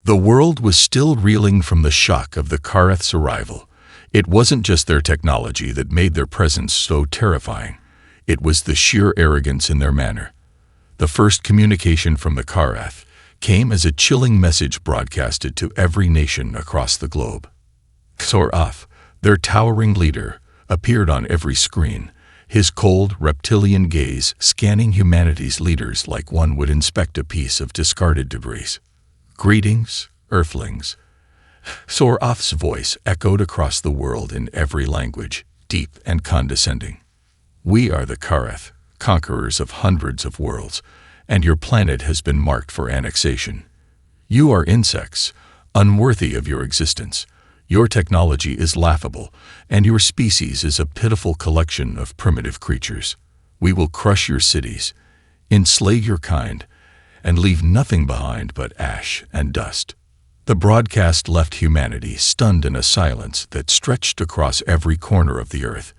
The world was still reeling from the shock of the Karath's arrival. It wasn't just their technology that made their presence so terrifying. It was the sheer arrogance in their manner. The first communication from the Karath came as a chilling message broadcasted to every nation across the globe. Karath, their towering leader, appeared on every screen, his cold, reptilian gaze scanning humanity's leaders like one would inspect a piece of discarded debris. "Greetings, Earthlings." Karath's voice echoed across the world in every language, deep and condescending. "We are the Karath, conquerors of hundreds of worlds, and your planet has been marked for annexation. You are insects, unworthy of your existence. Your technology is laughable, and your species is a pitiful collection of primitive creatures. We will crush your cities, enslave your kind, and leave nothing behind but ash and dust." The broadcast left humanity stunned in a silence that stretched across every corner of the earth.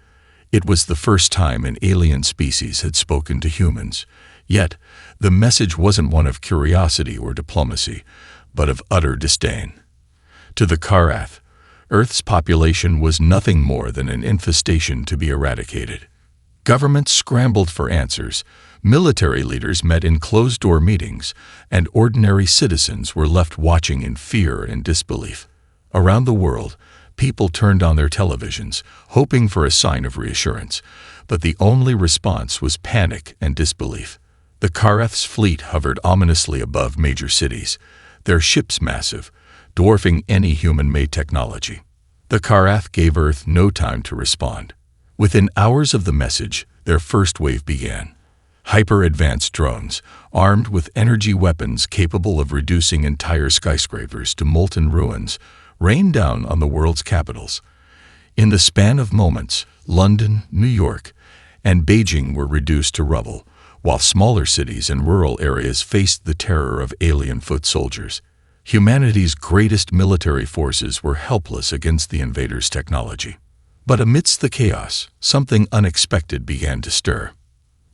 It was the first time an alien species had spoken to humans, yet the message wasn't one of curiosity or diplomacy, but of utter disdain. To the Karath, Earth's population was nothing more than an infestation to be eradicated. Governments scrambled for answers, military leaders met in closed-door meetings, and ordinary citizens were left watching in fear and disbelief. Around the world, people turned on their televisions, hoping for a sign of reassurance, but the only response was panic and disbelief. The Karath's fleet hovered ominously above major cities, their ships massive, dwarfing any human-made technology. The Karath gave Earth no time to respond. Within hours of the message, their first wave began. Hyper-advanced drones, armed with energy weapons capable of reducing entire skyscrapers to molten ruins, rained down on the world's capitals. In the span of moments, London, New York, and Beijing were reduced to rubble, while smaller cities and rural areas faced the terror of alien foot soldiers. Humanity's greatest military forces were helpless against the invaders' technology. But amidst the chaos, something unexpected began to stir.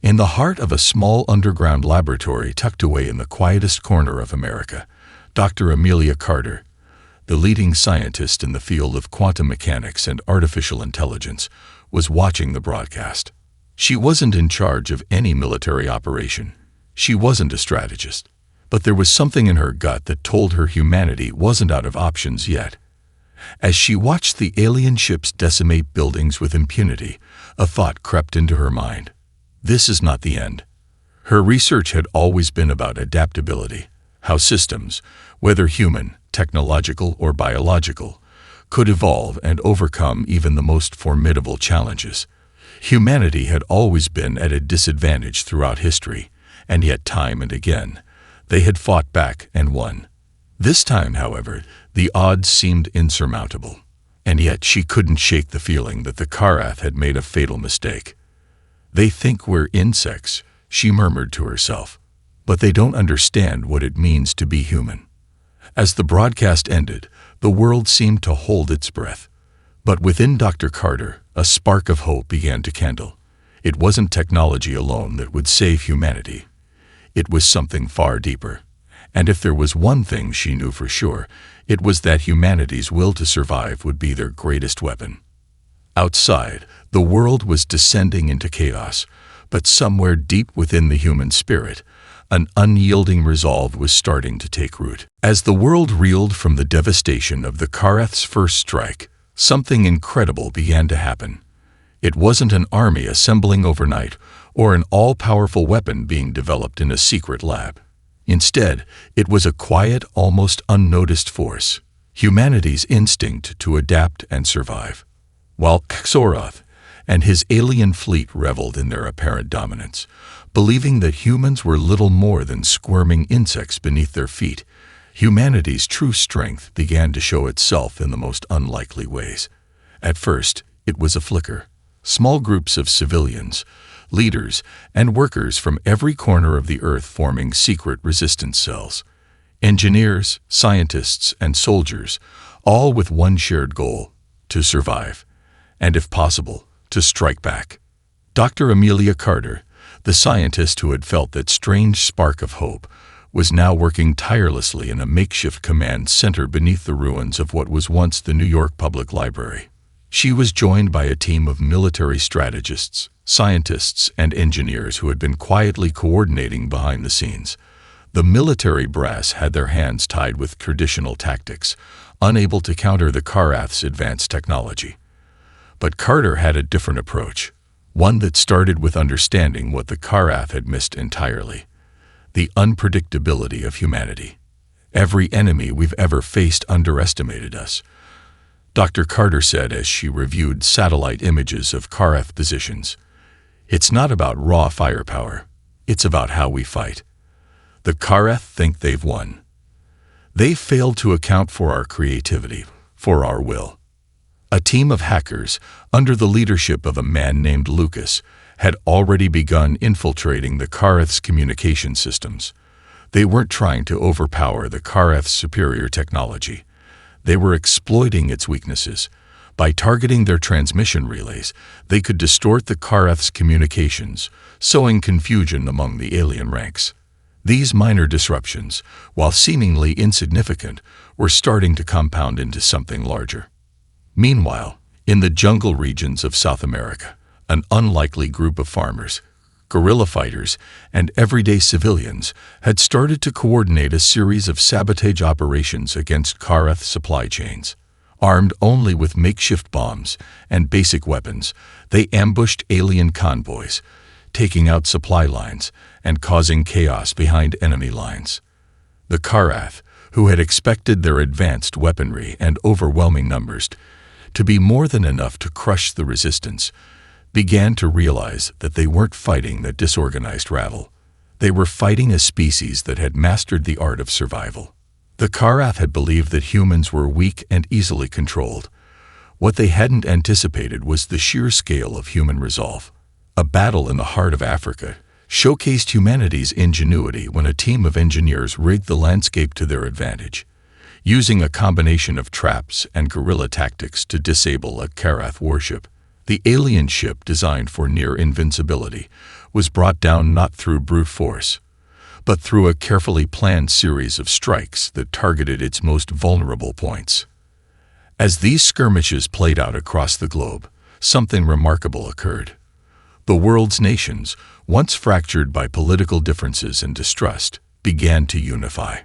In the heart of a small underground laboratory tucked away in the quietest corner of America, Dr. Amelia Carter, the leading scientist in the field of quantum mechanics and artificial intelligence, was watching the broadcast. She wasn't in charge of any military operation. She wasn't a strategist. But there was something in her gut that told her humanity wasn't out of options yet. As she watched the alien ships decimate buildings with impunity, a thought crept into her mind. This is not the end. Her research had always been about adaptability, how systems, whether human, technological, or biological, could evolve and overcome even the most formidable challenges. Humanity had always been at a disadvantage throughout history, and yet time and again, they had fought back and won. This time, however, the odds seemed insurmountable, and yet she couldn't shake the feeling that the Karath had made a fatal mistake. "They think we're insects," she murmured to herself, "but they don't understand what it means to be human." As the broadcast ended, the world seemed to hold its breath. But within Dr. Carter, a spark of hope began to kindle. It wasn't technology alone that would save humanity. It was something far deeper. And if there was one thing she knew for sure, it was that humanity's will to survive would be their greatest weapon. Outside, the world was descending into chaos, but somewhere deep within the human spirit, an unyielding resolve was starting to take root. As the world reeled from the devastation of the Karath's first strike, something incredible began to happen. It wasn't an army assembling overnight, or an all-powerful weapon being developed in a secret lab. Instead, it was a quiet, almost unnoticed force, humanity's instinct to adapt and survive. While Karath and his alien fleet reveled in their apparent dominance, believing that humans were little more than squirming insects beneath their feet, humanity's true strength began to show itself in the most unlikely ways. At first, it was a flicker. Small groups of civilians, leaders, and workers from every corner of the earth forming secret resistance cells. Engineers, scientists, and soldiers, all with one shared goal: to survive, and if possible, to strike back. Dr. Amelia Carter, the scientist who had felt that strange spark of hope, was now working tirelessly in a makeshift command center beneath the ruins of what was once the New York Public Library. She was joined by a team of military strategists, scientists, and engineers who had been quietly coordinating behind the scenes. The military brass had their hands tied with traditional tactics, unable to counter the Karath's advanced technology. But Carter had a different approach, one that started with understanding what the Karath had missed entirely: the unpredictability of humanity. Every enemy we've ever faced underestimated us, Dr. Carter said as she reviewed satellite images of Karath positions. It's not about raw firepower, it's about how we fight. The Karath think they've won. They failed to account for our creativity, for our will. A team of hackers, under the leadership of a man named Lucas, had already begun infiltrating the Karath's communication systems. They weren't trying to overpower the Karath's superior technology. They were exploiting its weaknesses. By targeting their transmission relays, they could distort the Karath's communications, sowing confusion among the alien ranks. These minor disruptions, while seemingly insignificant, were starting to compound into something larger. Meanwhile, in the jungle regions of South America, an unlikely group of farmers, guerrilla fighters, and everyday civilians had started to coordinate a series of sabotage operations against Karath supply chains. Armed only with makeshift bombs and basic weapons, they ambushed alien convoys, taking out supply lines and causing chaos behind enemy lines. The Karath, who had expected their advanced weaponry and overwhelming numbers to be more than enough to crush the resistance, began to realize that they weren't fighting the disorganized rabble. They were fighting a species that had mastered the art of survival. The Karath had believed that humans were weak and easily controlled. What they hadn't anticipated was the sheer scale of human resolve. A battle in the heart of Africa showcased humanity's ingenuity when a team of engineers rigged the landscape to their advantage, using a combination of traps and guerrilla tactics to disable a Karath warship. The alien ship, designed for near invincibility, was brought down not through brute force, but through a carefully planned series of strikes that targeted its most vulnerable points. As these skirmishes played out across the globe, something remarkable occurred. The world's nations, once fractured by political differences and distrust, began to unify.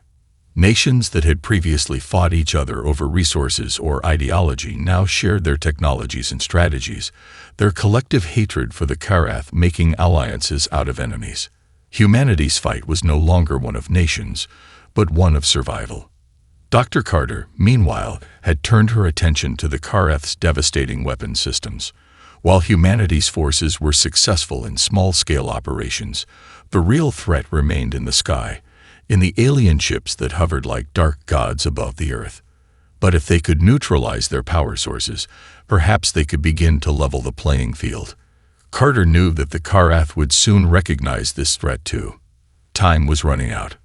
Nations that had previously fought each other over resources or ideology now shared their technologies and strategies, their collective hatred for the Karath making alliances out of enemies. Humanity's fight was no longer one of nations, but one of survival. Dr. Carter, meanwhile, had turned her attention to the Karath's devastating weapon systems. While humanity's forces were successful in small-scale operations, the real threat remained in the sky, in the alien ships that hovered like dark gods above the earth. But if they could neutralize their power sources, perhaps they could begin to level the playing field. Carter knew that the Karath would soon recognize this threat too. Time was running out.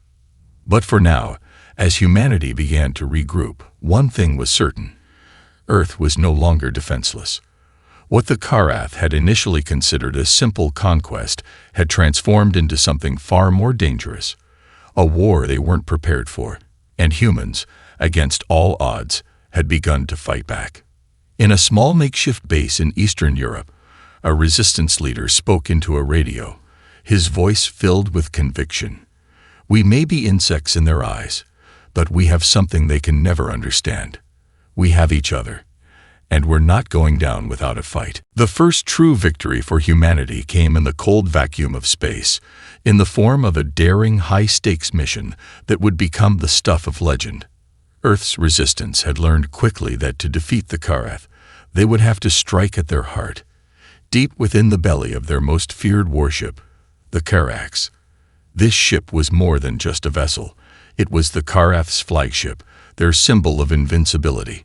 But for now, as humanity began to regroup, one thing was certain: Earth was no longer defenseless. What the Karath had initially considered a simple conquest had transformed into something far more dangerous. A war they weren't prepared for, and humans, against all odds, had begun to fight back. In a small makeshift base in Eastern Europe, a resistance leader spoke into a radio, his voice filled with conviction. "We may be insects in their eyes, but we have something they can never understand. We have each other, and we're not going down without a fight." The first true victory for humanity came in the cold vacuum of space, in the form of a daring, high-stakes mission that would become the stuff of legend. Earth's resistance had learned quickly that to defeat the Karath, they would have to strike at their heart, deep within the belly of their most feared warship, the Karax. This ship was more than just a vessel. It was the Karath's flagship, their symbol of invincibility.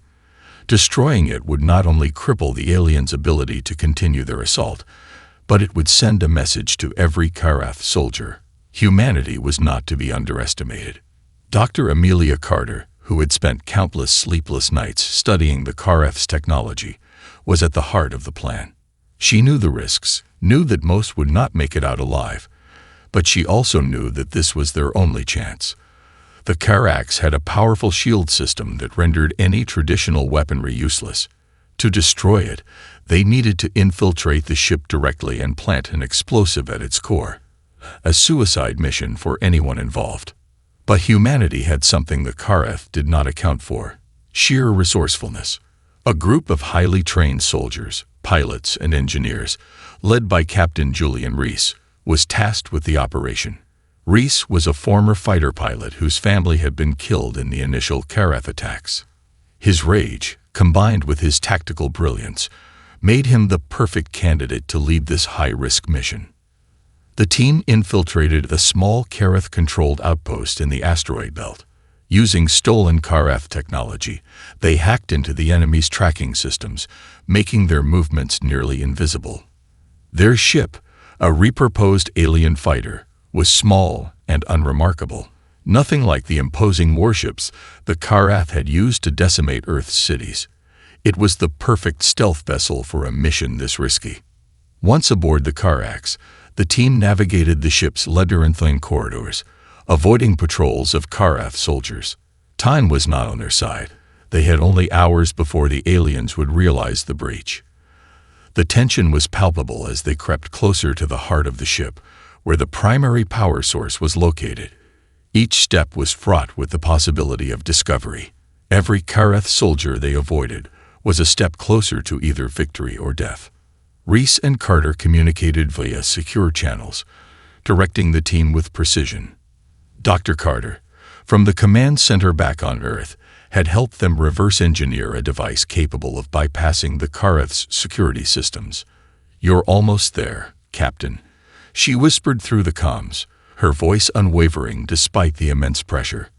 Destroying it would not only cripple the aliens' ability to continue their assault, but it would send a message to every Karath soldier. Humanity was not to be underestimated. Dr. Amelia Carter, who had spent countless sleepless nights studying the Karath's technology, was at the heart of the plan. She knew the risks, knew that most would not make it out alive, But she also knew that this was their only chance. The Karax had a powerful shield system that rendered any traditional weaponry useless. To destroy it, they needed to infiltrate the ship directly and plant an explosive at its core. A suicide mission for anyone involved. But humanity had something the Karath did not account for: sheer resourcefulness. A group of highly trained soldiers, pilots, and engineers, led by Captain Julian Reese, was tasked with the operation. Reese was a former fighter pilot whose family had been killed in the initial Karath attacks. His rage, combined with his tactical brilliance, made him the perfect candidate to lead this high-risk mission. The team infiltrated a small Karath-controlled outpost in the asteroid belt. Using stolen Karath technology, they hacked into the enemy's tracking systems, making their movements nearly invisible. Their ship, a repurposed alien fighter, was small and unremarkable, nothing like the imposing warships the Karath had used to decimate Earth's cities. It was the perfect stealth vessel for a mission this risky. Once aboard the Karax, the team navigated the ship's labyrinthine corridors, avoiding patrols of Karath soldiers. Time was not on their side. They had only hours before the aliens would realize the breach. The tension was palpable as they crept closer to the heart of the ship, where the primary power source was located. Each step was fraught with the possibility of discovery. Every Karath soldier they avoided was a step closer to either victory or death. Reese and Carter communicated via secure channels, directing the team with precision. Dr. Carter, from the command center back on Earth, had helped them reverse engineer a device capable of bypassing the Karath's security systems. "You're almost there, Captain," she whispered through the comms, her voice unwavering despite the immense pressure.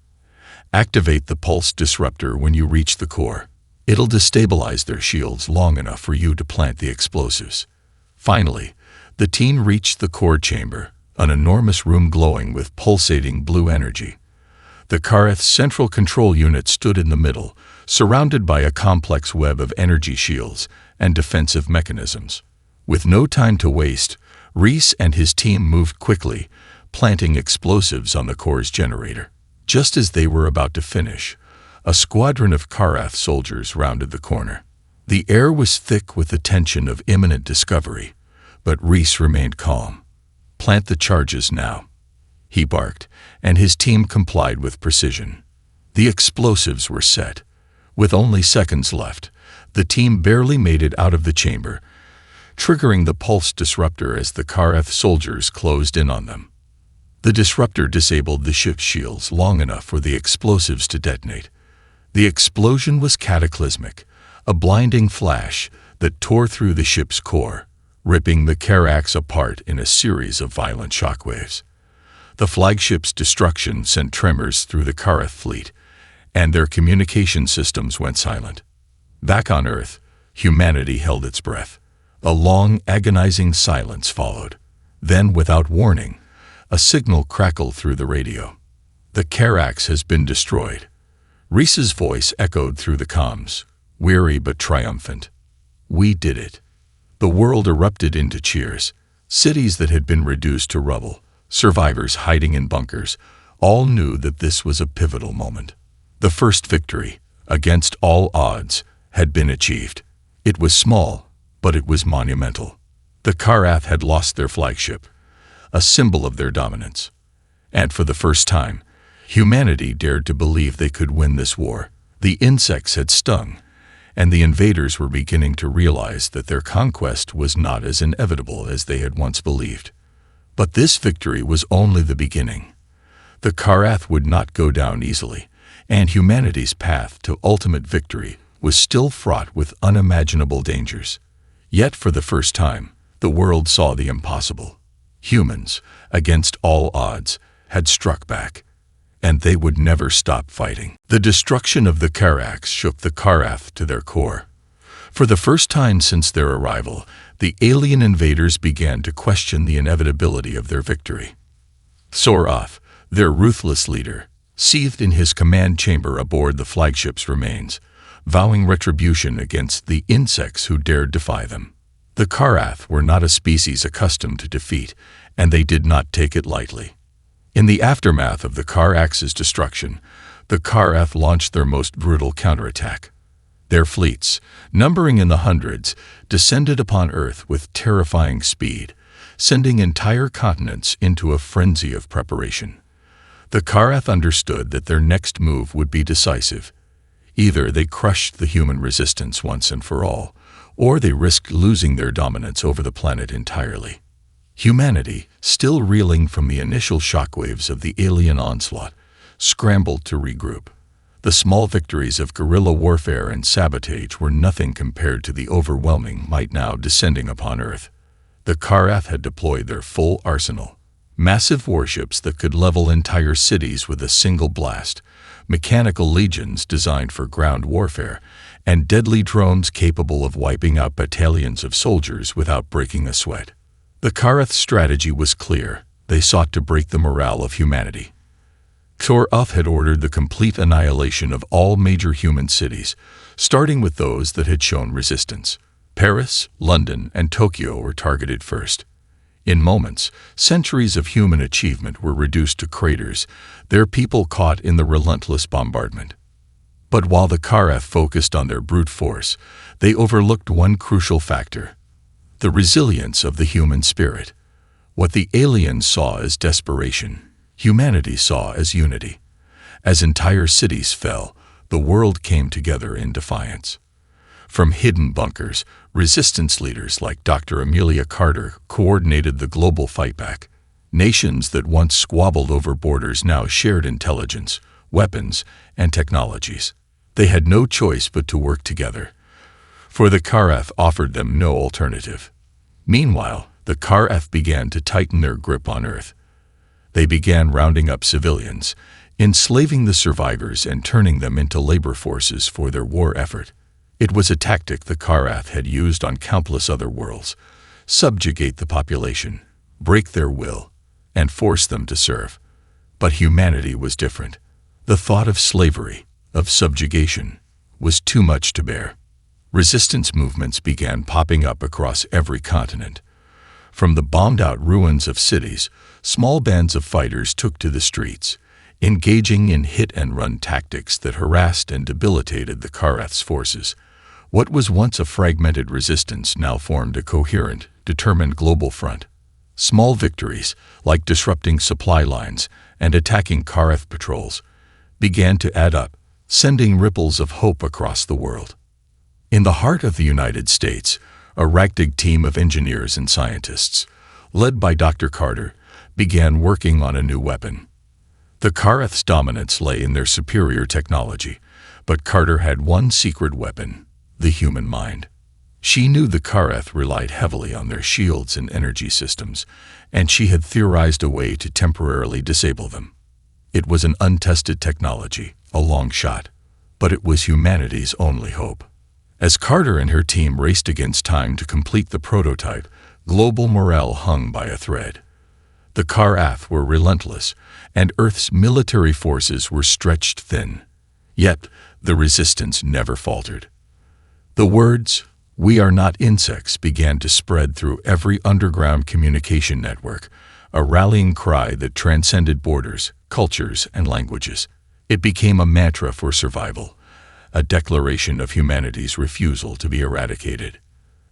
"Activate the pulse disruptor when you reach the core. It'll destabilize their shields long enough for you to plant the explosives." Finally, the team reached the core chamber, an enormous room glowing with pulsating blue energy. The Karath's central control unit stood in the middle, surrounded by a complex web of energy shields and defensive mechanisms. With no time to waste, Reese and his team moved quickly, planting explosives on the core's generator. Just as they were about to finish, a squadron of Karath soldiers rounded the corner. The air was thick with the tension of imminent discovery, but Reese remained calm. "Plant the charges now," he barked, and his team complied with precision. The explosives were set. With only seconds left, the team barely made it out of the chamber, triggering the pulse disruptor as the Karath soldiers closed in on them. The disruptor disabled the ship's shields long enough for the explosives to detonate. The explosion was cataclysmic, a blinding flash that tore through the ship's core, ripping the Karax apart in a series of violent shockwaves. The flagship's destruction sent tremors through the Karath fleet, and their communication systems went silent. Back on Earth, humanity held its breath. A long, agonizing silence followed. Then, without warning, a signal crackled through the radio. "The Karax has been destroyed." Reese's voice echoed through the comms, weary but triumphant. "We did it." The world erupted into cheers. Cities that had been reduced to rubble, survivors hiding in bunkers, all knew that this was a pivotal moment. The first victory, against all odds, had been achieved. It was small, but it was monumental. The Karath had lost their flagship, a symbol of their dominance. And for the first time, humanity dared to believe they could win this war. The insects had stung, and the invaders were beginning to realize that their conquest was not as inevitable as they had once believed. But this victory was only the beginning. The Karath would not go down easily, and humanity's path to ultimate victory was still fraught with unimaginable dangers. Yet for the first time, the world saw the impossible. Humans, against all odds, had struck back, and they would never stop fighting. The destruction of the Karax shook the Karath to their core. For the first time since their arrival, the alien invaders began to question the inevitability of their victory. Soroth, their ruthless leader, seethed in his command chamber aboard the flagship's remains, vowing retribution against the insects who dared defy them. The Karath were not a species accustomed to defeat, and they did not take it lightly. In the aftermath of the Karath's destruction, the Karath launched their most brutal counterattack. Their fleets, numbering in the hundreds, descended upon Earth with terrifying speed, sending entire continents into a frenzy of preparation. The Karath understood that their next move would be decisive. Either they crushed the human resistance once and for all, or they risked losing their dominance over the planet entirely. Humanity, still reeling from the initial shockwaves of the alien onslaught, scrambled to regroup. The small victories of guerrilla warfare and sabotage were nothing compared to the overwhelming might now descending upon Earth. The Karath had deployed their full arsenal. Massive warships that could level entire cities with a single blast, mechanical legions designed for ground warfare, and deadly drones capable of wiping out battalions of soldiers without breaking a sweat. The Karath's strategy was clear. They sought to break the morale of humanity. Karath had ordered the complete annihilation of all major human cities, starting with those that had shown resistance. Paris, London, and Tokyo were targeted first. In moments, centuries of human achievement were reduced to craters, their people caught in the relentless bombardment. But while the Karath focused on their brute force, they overlooked one crucial factor: the resilience of the human spirit. What the aliens saw as desperation, humanity saw as unity. As entire cities fell, the world came together in defiance. From hidden bunkers, resistance leaders like Dr. Amelia Carter coordinated the global fightback. Nations that once squabbled over borders now shared intelligence, weapons, and technologies. They had no choice but to work together, for the Karath offered them no alternative. Meanwhile, the Karath began to tighten their grip on Earth. They began rounding up civilians, enslaving the survivors and turning them into labor forces for their war effort. It was a tactic the Karath had used on countless other worlds: subjugate the population, break their will, and force them to serve. But humanity was different. The thought of slavery, of subjugation, was too much to bear. Resistance movements began popping up across every continent. From the bombed-out ruins of cities, small bands of fighters took to the streets, engaging in hit-and-run tactics that harassed and debilitated the Karath's forces. What was once a fragmented resistance now formed a coherent, determined global front. Small victories, like disrupting supply lines and attacking Karath patrols, began to add up, sending ripples of hope across the world. In the heart of the United States, a ragtag team of engineers and scientists, led by Dr. Carter, began working on a new weapon. The Karath's dominance lay in their superior technology, but Carter had one secret weapon: the human mind. She knew the Karath relied heavily on their shields and energy systems, and she had theorized a way to temporarily disable them. It was an untested technology, a long shot, but it was humanity's only hope. As Carter and her team raced against time to complete the prototype, global morale hung by a thread. The Karath were relentless, and Earth's military forces were stretched thin. Yet, the resistance never faltered. The words, "We are not insects," began to spread through every underground communication network, a rallying cry that transcended borders, cultures, and languages. It became a mantra for survival, a declaration of humanity's refusal to be eradicated.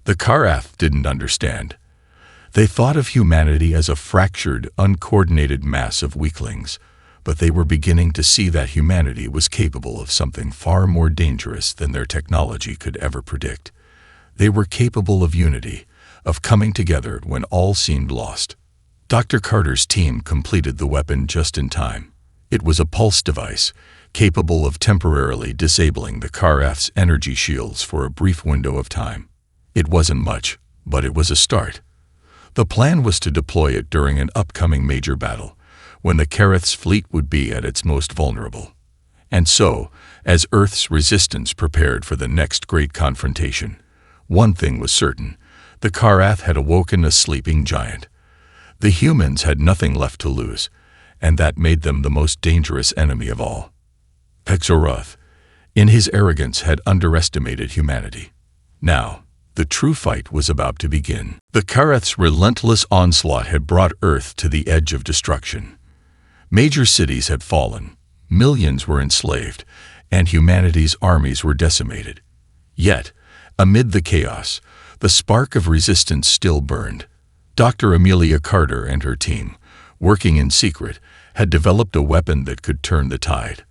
The Karath didn't understand. They thought of humanity as a fractured, uncoordinated mass of weaklings, but they were beginning to see that humanity was capable of something far more dangerous than their technology could ever predict. They were capable of unity, of coming together when all seemed lost. Dr. Carter's team completed the weapon just in time. It was a pulse device, capable of temporarily disabling the Karath's energy shields for a brief window of time. It wasn't much, but it was a start. The plan was to deploy it during an upcoming major battle, when the Karath's fleet would be at its most vulnerable. And so, as Earth's resistance prepared for the next great confrontation, one thing was certain: the Karath had awoken a sleeping giant. The humans had nothing left to lose, and that made them the most dangerous enemy of all. Karath, in his arrogance, had underestimated humanity. Now, The true fight was about to begin. The Kareth's relentless onslaught had brought Earth to the edge of destruction. Major cities had fallen, millions were enslaved, and humanity's armies were decimated. Yet, amid the chaos, the spark of resistance still burned. Dr. Amelia Carter and her team, working in secret, had developed a weapon that could turn the tide.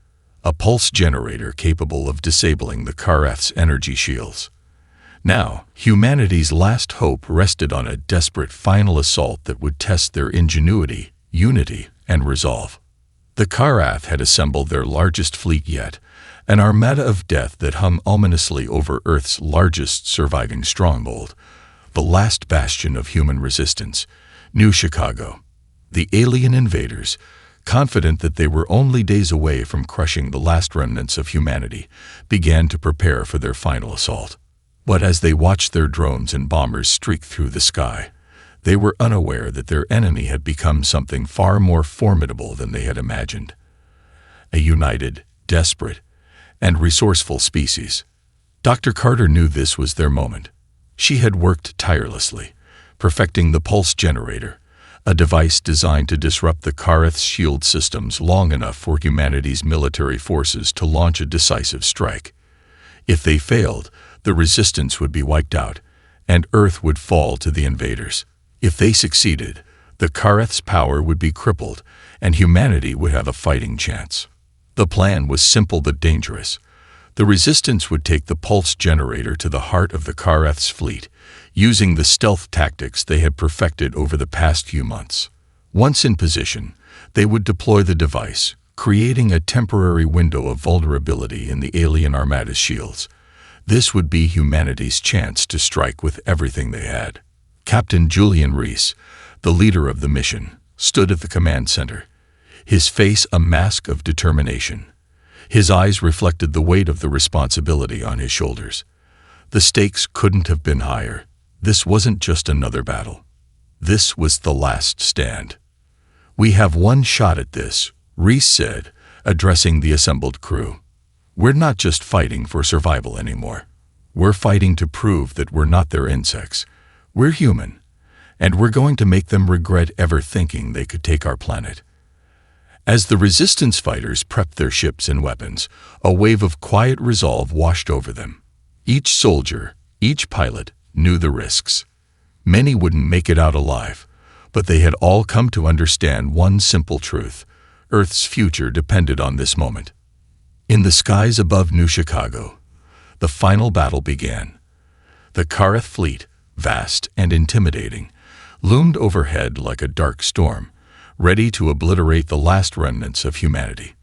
A pulse generator capable of disabling the Kareth's energy shields. Now, humanity's last hope rested on a desperate final assault that would test their ingenuity, unity, and resolve. The Kareth had assembled their largest fleet yet, an armada of death that hung ominously over Earth's largest surviving stronghold, the last bastion of human resistance, New Chicago. The alien invaders, confident that they were only days away from crushing the last remnants of humanity, began to prepare for their final assault. But as they watched their drones and bombers streak through the sky, they were unaware that their enemy had become something far more formidable than they had imagined. A united, desperate, and resourceful species. Dr. Carter knew this was their moment. She had worked tirelessly, perfecting the pulse generator, a device designed to disrupt the Kareth's shield systems long enough for humanity's military forces to launch a decisive strike. If they failed, the resistance would be wiped out, and Earth would fall to the invaders. If they succeeded, the Kareth's power would be crippled, and humanity would have a fighting chance. The plan was simple but dangerous. The resistance would take the pulse generator to the heart of the Kareth's fleet, using the stealth tactics they had perfected over the past few months. Once in position, they would deploy the device, creating a temporary window of vulnerability in the alien armada's shields. This would be humanity's chance to strike with everything they had. Captain Julian Reese, the leader of the mission, stood at the command center, his face a mask of determination. His eyes reflected the weight of the responsibility on his shoulders. The stakes couldn't have been higher. This wasn't just another battle. This was the last stand. "We have one shot at this," Reese said, addressing the assembled crew. "We're not just fighting for survival anymore. We're fighting to prove that we're not their insects. We're human, and we're going to make them regret ever thinking they could take our planet." As the resistance fighters prepped their ships and weapons, a wave of quiet resolve washed over them. Each soldier, each pilot, knew the risks. Many wouldn't make it out alive, but they had all come to understand one simple truth: Earth's future depended on this moment. In the skies above New Chicago, the final battle began. The Kareth fleet, vast and intimidating, loomed overhead like a dark storm, ready to obliterate the last remnants of humanity.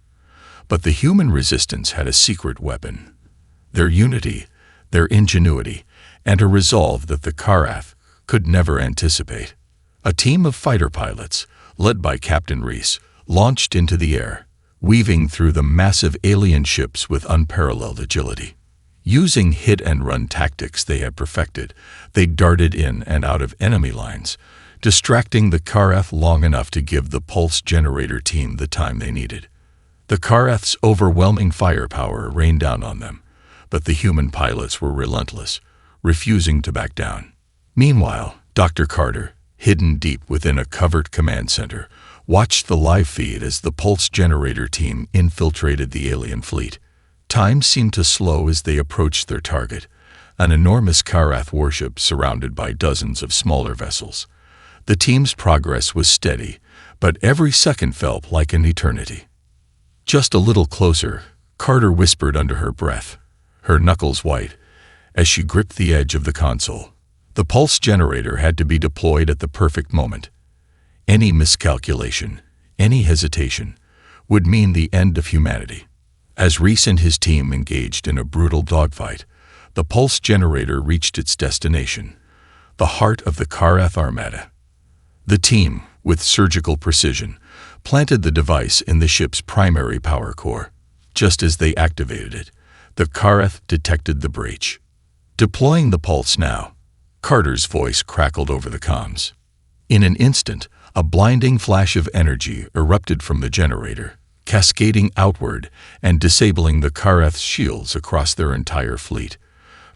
But the human resistance had a secret weapon: their unity, their ingenuity, and a resolve that the Kareth could never anticipate. A team of fighter pilots, led by Captain Reese, launched into the air, weaving through the massive alien ships with unparalleled agility. Using hit-and-run tactics they had perfected, they darted in and out of enemy lines, distracting the Kareth long enough to give the pulse generator team the time they needed. The Kareth's overwhelming firepower rained down on them, but the human pilots were relentless, refusing to back down. Meanwhile, Dr. Carter, hidden deep within a covered command center, watched the live feed as the pulse generator team infiltrated the alien fleet. Time seemed to slow as they approached their target, an enormous Kareth warship surrounded by dozens of smaller vessels. The team's progress was steady, but every second felt like an eternity. "Just a little closer," Carter whispered under her breath, her knuckles white, as she gripped the edge of the console. The pulse generator had to be deployed at the perfect moment. Any miscalculation, any hesitation, would mean the end of humanity. As Reese and his team engaged in a brutal dogfight, the pulse generator reached its destination, the heart of the Kareth armada. The team, with surgical precision, planted the device in the ship's primary power core. Just as they activated it, the Kareth detected the breach. "Deploying the pulse now," Carter's voice crackled over the comms. In an instant, a blinding flash of energy erupted from the generator, cascading outward and disabling the Kareth's shields across their entire fleet.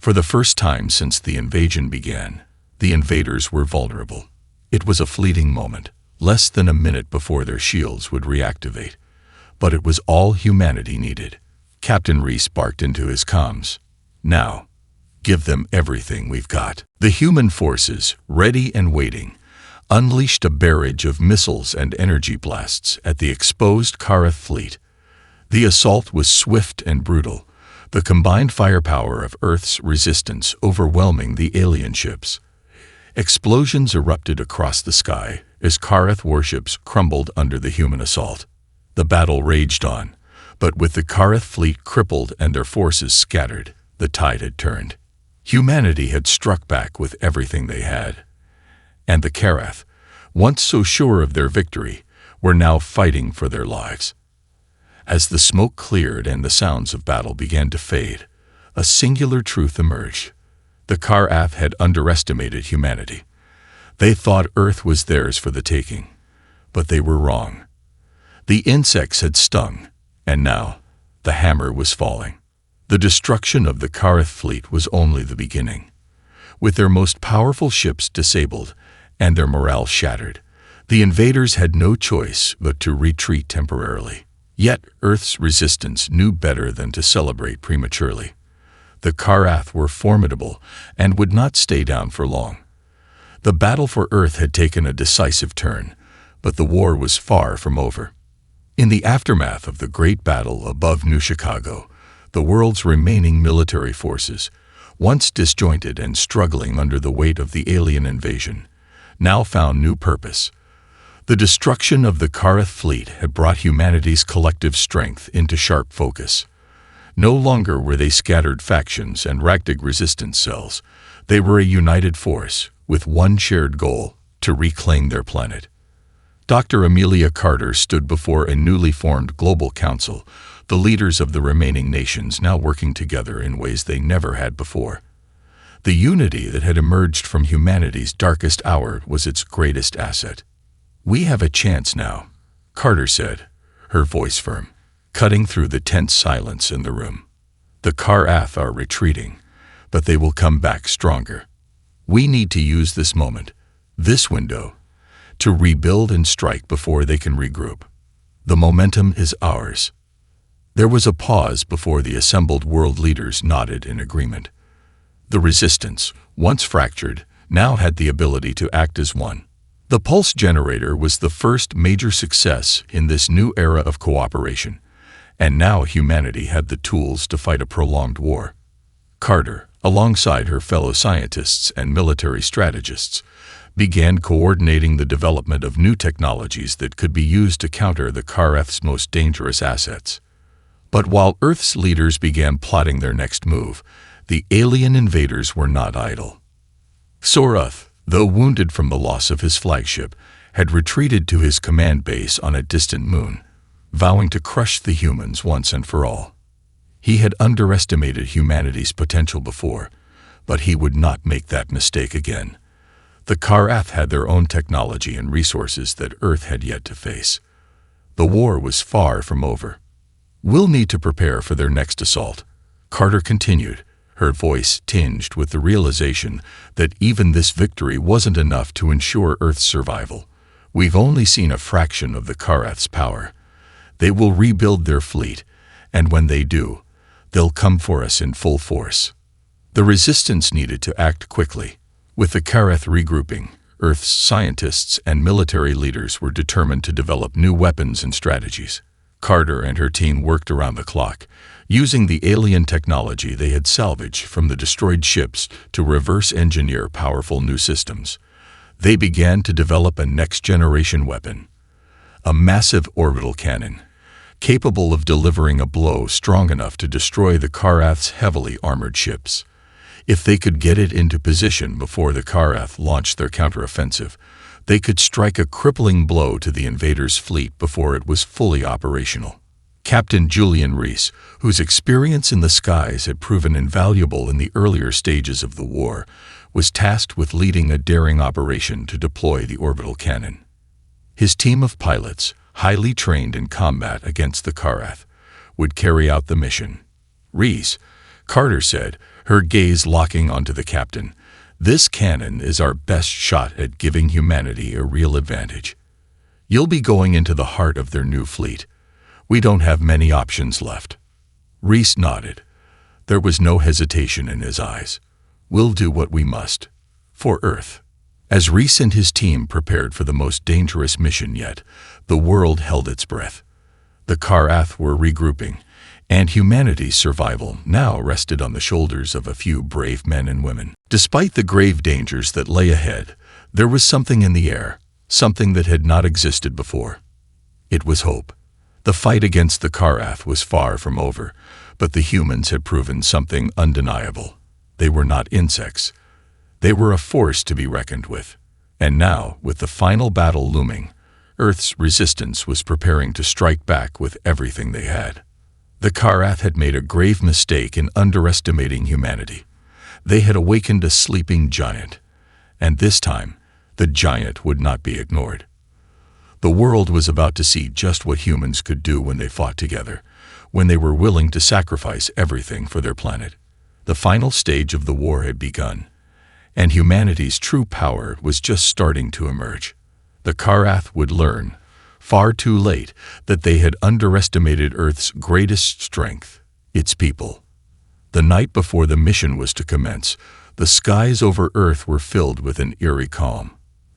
For the first time since the invasion began, the invaders were vulnerable. It was a fleeting moment, less than a minute before their shields would reactivate. But it was all humanity needed. Captain Reese barked into his comms. Now, give them everything we've got. The human forces, ready and waiting, unleashed a barrage of missiles and energy blasts at the exposed Karath fleet. The assault was swift and brutal, the combined firepower of Earth's resistance overwhelming the alien ships. Explosions erupted across the sky as Karath warships crumbled under the human assault. The battle raged on, but with the Karath fleet crippled and their forces scattered, the tide had turned. Humanity had struck back with everything they had. And the Karath, once so sure of their victory, were now fighting for their lives. As the smoke cleared and the sounds of battle began to fade, a singular truth emerged. The Karath had underestimated humanity. They thought Earth was theirs for the taking, but they were wrong. The insects had stung, and now the hammer was falling. The destruction of the Karath fleet was only the beginning. With their most powerful ships disabled and their morale shattered, the invaders had no choice but to retreat temporarily. Yet Earth's resistance knew better than to celebrate prematurely. The Karath were formidable and would not stay down for long. The battle for Earth had taken a decisive turn, but the war was far from over. In the aftermath of the great battle above New Chicago, the world's remaining military forces, once disjointed and struggling under the weight of the alien invasion, now found new purpose. The destruction of the Karath fleet had brought humanity's collective strength into sharp focus. No longer were they scattered factions and ragtag resistance cells. They were a united force, with one shared goal: to reclaim their planet. Dr. Amelia Carter stood before a newly formed global council, the leaders of the remaining nations now working together in ways they never had before. The unity that had emerged from humanity's darkest hour was its greatest asset. "We have a chance now," Carter said, her voice firm, cutting through the tense silence in the room. "The Karath are retreating, but they will come back stronger. We need to use this moment, this window, to rebuild and strike before they can regroup. The momentum is ours." There was a pause before the assembled world leaders nodded in agreement. The resistance, once fractured, now had the ability to act as one. The pulse generator was the first major success in this new era of cooperation, and now humanity had the tools to fight a prolonged war. Carter, alongside her fellow scientists and military strategists, began coordinating the development of new technologies that could be used to counter the Karath's most dangerous assets. But while Earth's leaders began plotting their next move, the alien invaders were not idle. Sorath, though wounded from the loss of his flagship, had retreated to his command base on a distant moon, vowing to crush the humans once and for all. He had underestimated humanity's potential before, but he would not make that mistake again. The Karath had their own technology and resources that Earth had yet to face. The war was far from over. "We'll need to prepare for their next assault," Carter continued, her voice tinged with the realization that even this victory wasn't enough to ensure Earth's survival. "We've only seen a fraction of the Karath's power. They will rebuild their fleet, and when they do, they'll come for us in full force." The resistance needed to act quickly. With the Karath regrouping, Earth's scientists and military leaders were determined to develop new weapons and strategies. Carter and her team worked around the clock, using the alien technology they had salvaged from the destroyed ships to reverse engineer powerful new systems. They began to develop a next-generation weapon, a massive orbital cannon, capable of delivering a blow strong enough to destroy the Karath's heavily armored ships. If they could get it into position before the Karath launched their counteroffensive, they could strike a crippling blow to the invaders' fleet before it was fully operational. Captain Julian Reese, whose experience in the skies had proven invaluable in the earlier stages of the war, was tasked with leading a daring operation to deploy the orbital cannon. His team of pilots, highly trained in combat against the Karath, would carry out the mission. Reese, Carter said, her gaze locking onto the captain. "This cannon is our best shot at giving humanity a real advantage. You'll be going into the heart of their new fleet. We don't have many options left." Reese nodded. There was no hesitation in his eyes. "We'll do what we must. For Earth." As Reese and his team prepared for the most dangerous mission yet, the world held its breath. The Karath were regrouping, and humanity's survival now rested on the shoulders of a few brave men and women. Despite the grave dangers that lay ahead, there was something in the air, something that had not existed before. It was hope. The fight against the Karath was far from over, but the humans had proven something undeniable. They were not insects. They were a force to be reckoned with. And now, with the final battle looming, Earth's resistance was preparing to strike back with everything they had. The Karath had made a grave mistake in underestimating humanity. They had awakened a sleeping giant, and this time, the giant would not be ignored. The world was about to see just what humans could do when they fought together, when they were willing to sacrifice everything for their planet. The final stage of the war had begun, and humanity's true power was just starting to emerge. The Karath would learn, far too late, that they had underestimated Earth's greatest strength, its people. The night before the mission was to commence, the skies over Earth were filled with an eerie calm.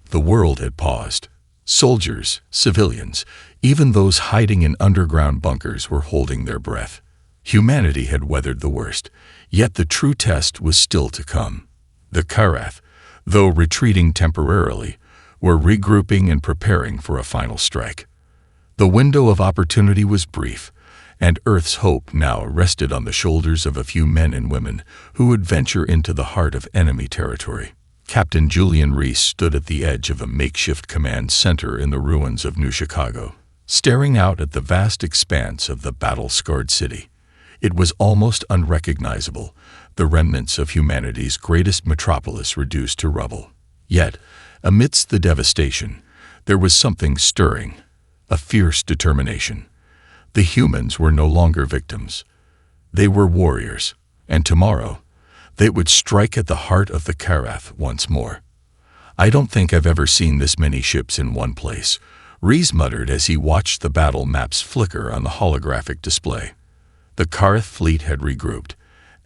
The world had paused. Soldiers, civilians, even those hiding in underground bunkers were holding their breath. Humanity had weathered the worst, yet the true test was still to come. The Karath, though retreating temporarily, were regrouping and preparing for a final strike. The window of opportunity was brief, and Earth's hope now rested on the shoulders of a few men and women who would venture into the heart of enemy territory. Captain Julian Reese stood at the edge of a makeshift command center in the ruins of New Chicago, staring out at the vast expanse of the battle-scarred city. It was almost unrecognizable, the remnants of humanity's greatest metropolis reduced to rubble. Yet, amidst the devastation, there was something stirring, a fierce determination. The humans were no longer victims. They were warriors, and tomorrow, they would strike at the heart of the Karath once more. "I don't think I've ever seen this many ships in one place," Reese muttered as he watched the battle maps flicker on the holographic display. The Karath fleet had regrouped,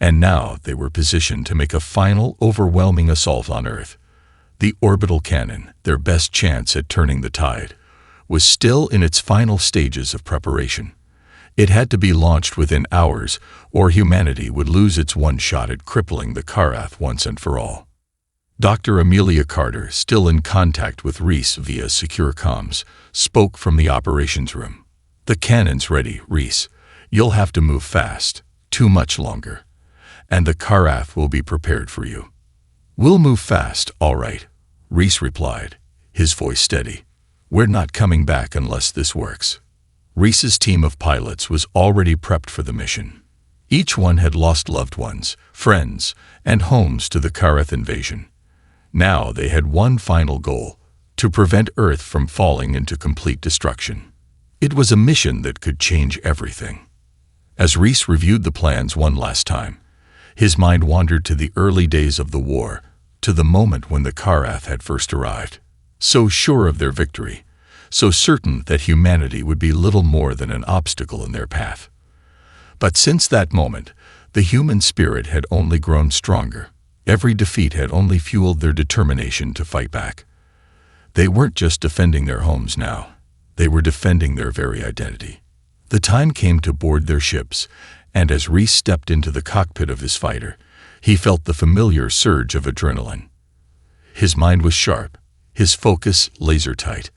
and now they were positioned to make a final, overwhelming assault on Earth. The orbital cannon, their best chance at turning the tide, was still in its final stages of preparation. It had to be launched within hours, or humanity would lose its one shot at crippling the Karath once and for all. Dr. Amelia Carter, still in contact with Reese via secure comms, spoke from the operations room. "The cannon's ready, Reese. You'll have to move fast, too much longer. And the Karath will be prepared for you." "We'll move fast, all right," Reese replied, his voice steady. "We're not coming back unless this works." Reese's team of pilots was already prepped for the mission. Each one had lost loved ones, friends, and homes to the Karath invasion. Now they had one final goal: to prevent Earth from falling into complete destruction. It was a mission that could change everything. As Reese reviewed the plans one last time, his mind wandered to the early days of the war, to the moment when the Karath had first arrived. So sure of their victory, so certain that humanity would be little more than an obstacle in their path. But since that moment, the human spirit had only grown stronger. Every defeat had only fueled their determination to fight back. They weren't just defending their homes now. They were defending their very identity. The time came to board their ships, and as Reese stepped into the cockpit of his fighter, he felt the familiar surge of adrenaline. His mind was sharp, his focus laser-tight.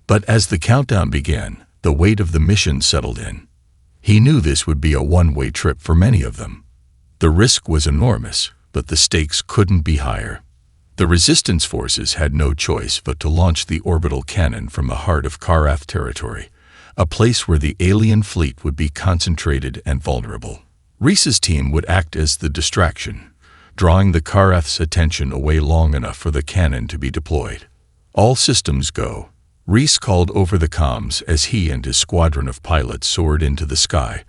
But as the countdown began, the weight of the mission settled in. He knew this would be a one-way trip for many of them. The risk was enormous, but the stakes couldn't be higher. The resistance forces had no choice but to launch the orbital cannon from the heart of Karath territory, a place where the alien fleet would be concentrated and vulnerable. Reese's team would act as the distraction, drawing the Karath's attention away long enough for the cannon to be deployed. "All systems go," Reese called over the comms as he and his squadron of pilots soared into the sky,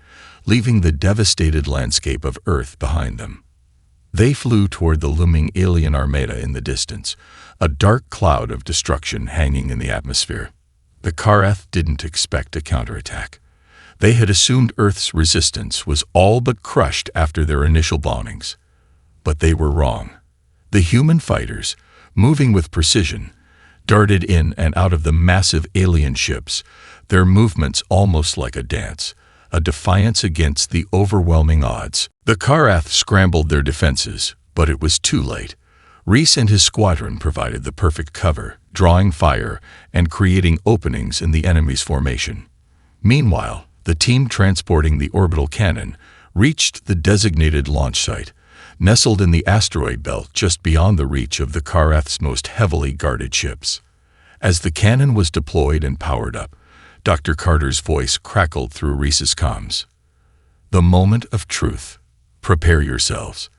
leaving the devastated landscape of Earth behind them. They flew toward the looming alien armada in the distance, a dark cloud of destruction hanging in the atmosphere. The Karath didn't expect a counterattack. They had assumed Earth's resistance was all but crushed after their initial bombings. But they were wrong. The human fighters, moving with precision, darted in and out of the massive alien ships, their movements almost like a dance, a defiance against the overwhelming odds. The Karath scrambled their defenses, but it was too late. Reese and his squadron provided the perfect cover, drawing fire and creating openings in the enemy's formation. Meanwhile, the team transporting the orbital cannon reached the designated launch site, nestled in the asteroid belt just beyond the reach of the Karath's most heavily guarded ships. As the cannon was deployed and powered up, Dr. Carter's voice crackled through Reese's comms. "The moment of truth. Prepare yourselves.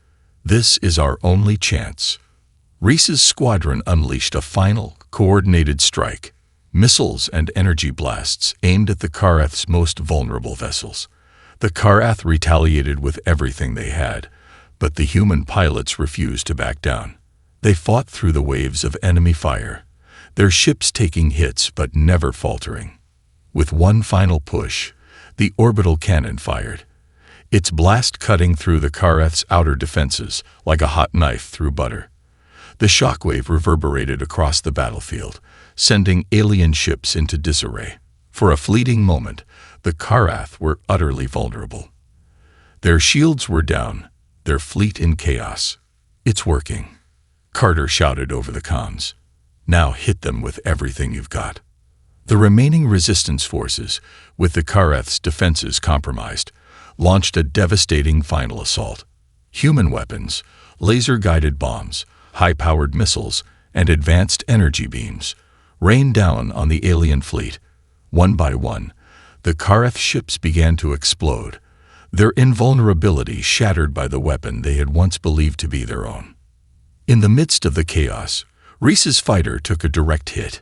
This is our only chance." Reese's squadron unleashed a final, coordinated strike. Missiles and energy blasts aimed at the Karath's most vulnerable vessels. The Karath retaliated with everything they had, but the human pilots refused to back down. They fought through the waves of enemy fire, their ships taking hits but never faltering. With one final push, the orbital cannon fired, its blast cutting through the Karath's outer defenses like a hot knife through butter. The shockwave reverberated across the battlefield, sending alien ships into disarray. For a fleeting moment, the Karath were utterly vulnerable. Their shields were down, their fleet in chaos. "It's working," Carter shouted over the comms. "Now hit them with everything you've got." The remaining resistance forces, with the Karath's defenses compromised, launched a devastating final assault. Human weapons, laser-guided bombs, high-powered missiles, and advanced energy beams rained down on the alien fleet. One by one, the Karath ships began to explode, their invulnerability shattered by the weapon they had once believed to be their own. In the midst of the chaos, Reese's fighter took a direct hit.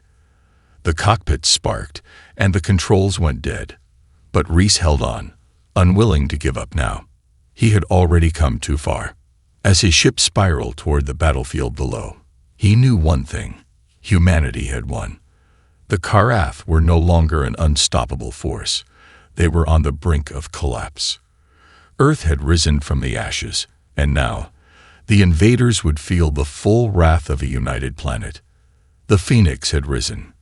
The cockpit sparked, and the controls went dead. But Reese held on, unwilling to give up now. He had already come too far. As his ship spiraled toward the battlefield below, he knew one thing: humanity had won. The Karath were no longer an unstoppable force. They were on the brink of collapse. Earth had risen from the ashes, and now, the invaders would feel the full wrath of a united planet. The Phoenix had risen.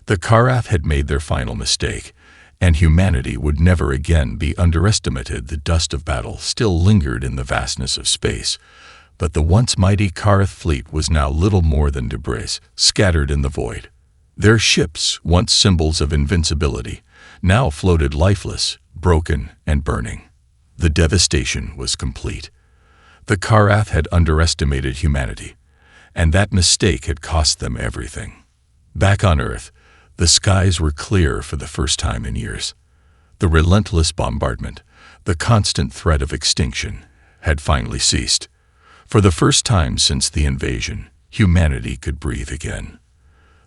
The Karath had made their final mistake, and humanity would never again be underestimated. The dust of battle still lingered in the vastness of space, but the once mighty Karath fleet was now little more than debris, scattered in the void. Their ships, once symbols of invincibility, now floated lifeless, broken, and burning. The devastation was complete. The Karath had underestimated humanity, and that mistake had cost them everything. Back on Earth, the skies were clear for the first time in years. The relentless bombardment, the constant threat of extinction, had finally ceased. For the first time since the invasion, humanity could breathe again.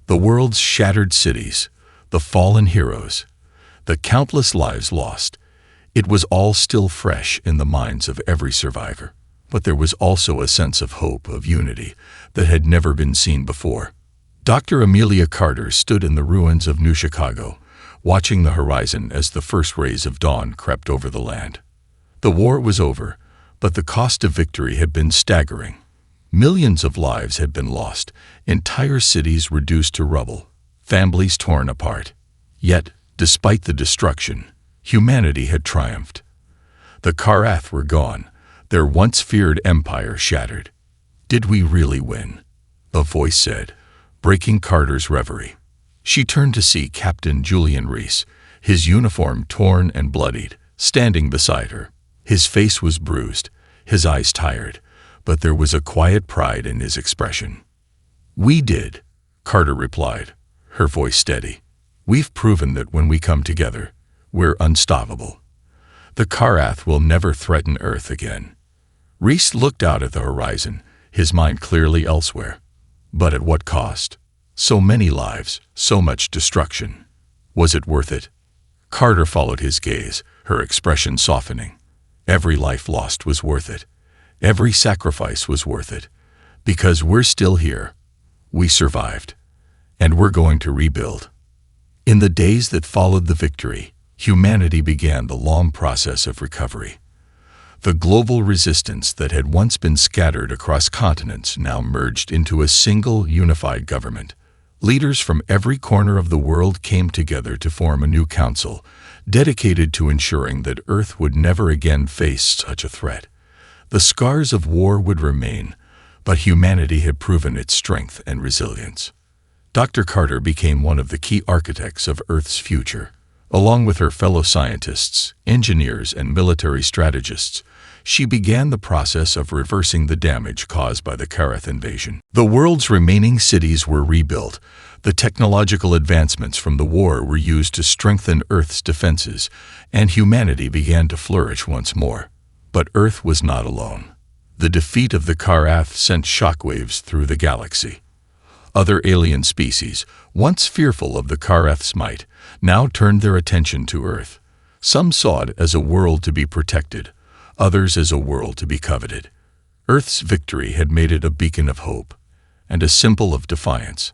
The world's shattered cities, the fallen heroes, the countless lives lost, it was all still fresh in the minds of every survivor. But there was also a sense of hope, of unity, that had never been seen before. Dr. Amelia Carter stood in the ruins of New Chicago, watching the horizon as the first rays of dawn crept over the land. The war was over, but the cost of victory had been staggering. Millions of lives had been lost, entire cities reduced to rubble, families torn apart. Yet, despite the destruction, humanity had triumphed. The Karath were gone, their once feared empire shattered. "Did we really win?" a voice said, breaking Carter's reverie. She turned to see Captain Julian Reese, his uniform torn and bloodied, standing beside her. His face was bruised, his eyes tired, but there was a quiet pride in his expression. "We did," Carter replied, her voice steady. "We've proven that when we come together, we're unstoppable. The Karath will never threaten Earth again." Reese looked out at the horizon, his mind clearly elsewhere. But at what cost? So many lives, so much destruction. Was it worth it? Carter followed his gaze, her expression softening. Every life lost was worth it. Every sacrifice was worth it. Because we're still here. We survived. And we're going to rebuild. In the days that followed the victory, humanity began the long process of recovery. The global resistance that had once been scattered across continents now merged into a single, unified government. Leaders from every corner of the world came together to form a new council, dedicated to ensuring that Earth would never again face such a threat. The scars of war would remain, but humanity had proven its strength and resilience. Dr. Carter became one of the key architects of Earth's future. Along with her fellow scientists, engineers, and military strategists, she began the process of reversing the damage caused by the Karath invasion. The world's remaining cities were rebuilt. The technological advancements from the war were used to strengthen Earth's defenses, and humanity began to flourish once more. But Earth was not alone. The defeat of the Karath sent shockwaves through the galaxy. Other alien species, once fearful of the Karath's might, now turned their attention to Earth. Some saw it as a world to be protected, others as a world to be coveted. Earth's victory had made it a beacon of hope and a symbol of defiance.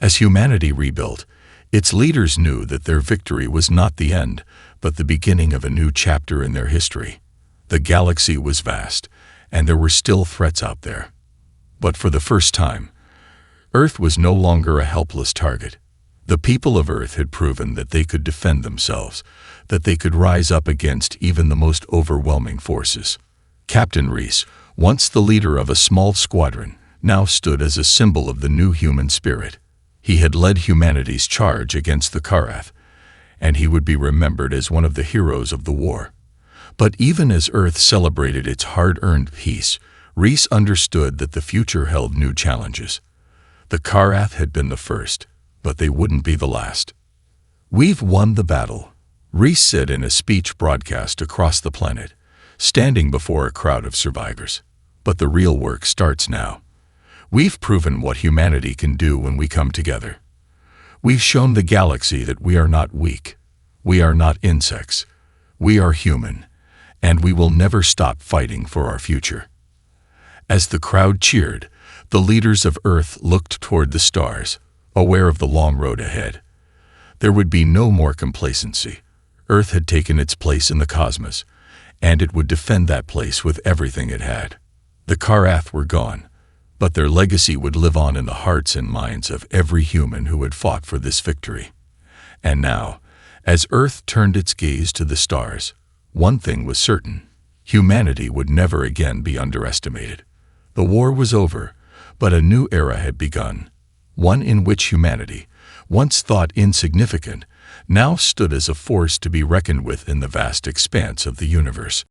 As humanity rebuilt, its leaders knew that their victory was not the end, but the beginning of a new chapter in their history. The galaxy was vast, and there were still threats out there. But for the first time, Earth was no longer a helpless target. The people of Earth had proven that they could defend themselves, that they could rise up against even the most overwhelming forces. Captain Reese, once the leader of a small squadron, now stood as a symbol of the new human spirit. He had led humanity's charge against the Karath, and he would be remembered as one of the heroes of the war. But even as Earth celebrated its hard-earned peace, Reese understood that the future held new challenges. The Karath had been the first, but they wouldn't be the last. "We've won the battle," Reese said in a speech broadcast across the planet, standing before a crowd of survivors. "But the real work starts now. We've proven what humanity can do when we come together. We've shown the galaxy that we are not weak. We are not insects. We are human, and we will never stop fighting for our future." As the crowd cheered, the leaders of Earth looked toward the stars, aware of the long road ahead. There would be no more complacency. Earth had taken its place in the cosmos, and it would defend that place with everything it had. The Karath were gone, but their legacy would live on in the hearts and minds of every human who had fought for this victory. And now, as Earth turned its gaze to the stars, one thing was certain: humanity would never again be underestimated. The war was over, but a new era had begun, one in which humanity, once thought insignificant, now stood as a force to be reckoned with in the vast expanse of the universe.